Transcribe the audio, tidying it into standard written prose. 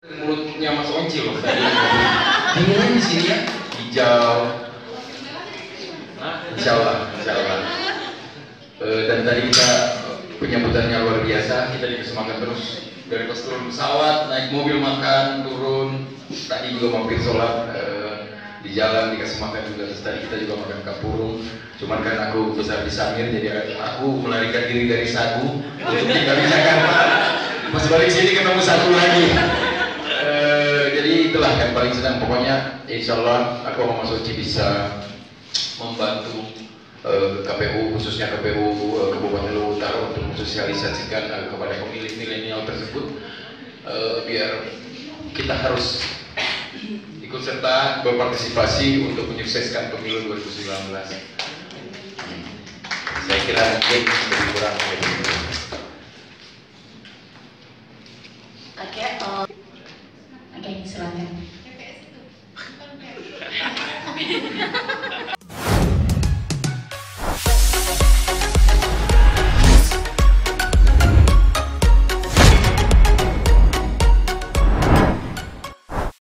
Mulutnya Mas Onci loh tadi. Dinginnya di sini ya, hijau. Insya Allah. Dan tadi kita penyambutannya luar biasa. Kita dikasih makan terus dari pas turun pesawat, naik mobil makan, turun. Tadi juga mampir sholat di jalan dikasih makan juga. Terus tadi kita juga makan kapurung. Cuman kan aku besar di Samir, jadi aku melarikan diri dari sagu untuk tinggal di Jakarta. Pas balik sini ketemu sagu lagi. Jadi itulah yang paling senang. Pokoknya insya Allah aku sama Mas Oci bisa membantu KPU, khususnya KPU Kabupaten Luhut Utara untuk mensosialisasikan kepada pemilih milenial tersebut, biar kita harus ikut serta berpartisipasi untuk menyukseskan pemilu 2019. Saya kira mungkin lebih kurang begitu. Oke, silakan.